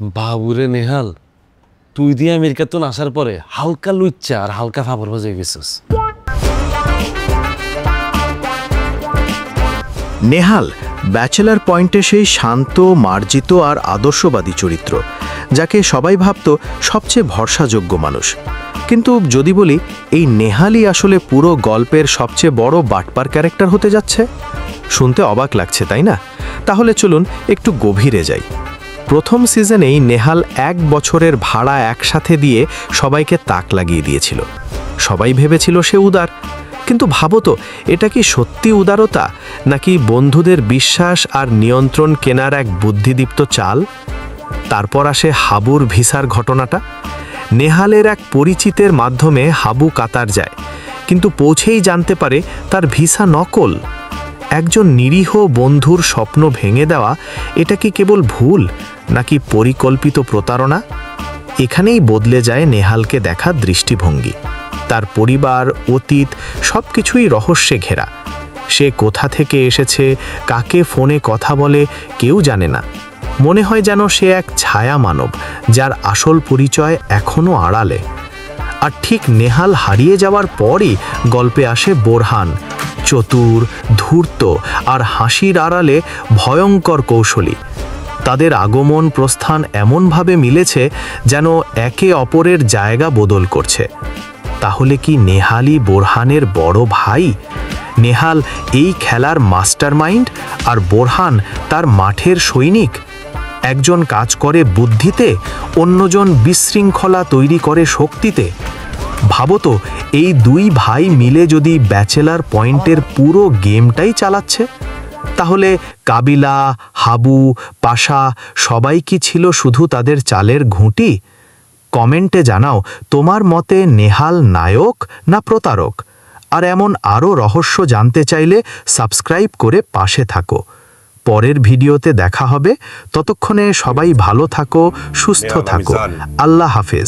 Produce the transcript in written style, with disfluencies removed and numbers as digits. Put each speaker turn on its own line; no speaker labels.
বাবুরে নেহাল, তুই দিয়ে আমেরিকাতুন আসার পরে হালকা লুচ্চা আর হালকা ফাপড় হয়ে গেছিস।
নেহাল ব্যাচেলার পয়েন্টে সেই শান্ত, মার্জিত আর আদর্শবাদী চরিত্র, যাকে সবাই ভাবত সবচেয়ে ভরসাযোগ্য মানুষ। কিন্তু যদি বলি এই নেহালই আসলে পুরো গল্পের সবচেয়ে বড় বাটপার ক্যারেক্টার হতে যাচ্ছে, শুনতে অবাক লাগছে তাই না? তাহলে চলুন একটু গভীরে যাই। প্রথম সিজনেই নেহাল 1 বছরের ভাড়া একসাথে দিয়ে সবাইকে তাক লাগিয়ে দিয়েছিল। সবাই ভেবেছিল সে উদার, কিন্তু ভাবো তো, এটা কি সত্যি উদারতা, নাকি বন্ধুদের বিশ্বাস আর নিয়ন্ত্রণ কেনার এক বুদ্ধিদীপ্ত চাল? তারপর আসে হাবুর ভিসার ঘটনাটা। নেহালের এক পরিচিতের মাধ্যমে হাবু কাতার যায়, কিন্তু পৌঁছেই জানতে পারে তার ভিসা নকল। একজন নিরীহ বন্ধুর স্বপ্ন ভেঙে দেওয়া, এটা কি কেবল ভুল নাকি পরিকল্পিত প্রতারণা? এখানেই বদলে যায় নেহালকে দেখা দৃষ্টিভঙ্গি। তার পরিবার, অতীত সবকিছুই রহস্যে ঘেরা। সে কোথা থেকে এসেছে, কাকে ফোনে কথা বলে, কেউ জানে না। মনে হয় যেন সে এক ছায়া মানব, যার আসল পরিচয় এখনো আড়ালে। আর ঠিক নেহাল হারিয়ে যাওয়ার পরই গল্পে আসে বোরহান, চতুর, ধূর্ত আর হাসির আড়ালে ভয়ঙ্কর কৌশলী। তাদের আগমন প্রস্থান এমনভাবে মিলেছে যেন একে অপরের জায়গা বদল করছে। তাহলে কি নেহালই বোরহানের বড় ভাই? নেহাল এই খেলার মাস্টারমাইন্ড আর বোরহান তার মাঠের সৈনিক। একজন কাজ করে বুদ্ধিতে, অন্যজন বিশৃঙ্খলা তৈরি করে শক্তিতে। ভাবো তো, এই দুই ভাই মিলে যদি ব্যাচেলার পয়েন্টের পুরো গেমটাই চালাচ্ছে, তাহলে কাবিলা, হাবু, পাশা সবাই কি ছিল শুধু তাদের চালের ঘুঁটি? কমেন্টে জানাও তোমার মতে নেহাল নায়ক না প্রতারক। আর এমন আরও রহস্য জানতে চাইলে সাবস্ক্রাইব করে পাশে থাকো। পরের ভিডিওতে দেখা হবে। ততক্ষণে সবাই ভালো থাকো, সুস্থ থাকো। আল্লাহ হাফেজ।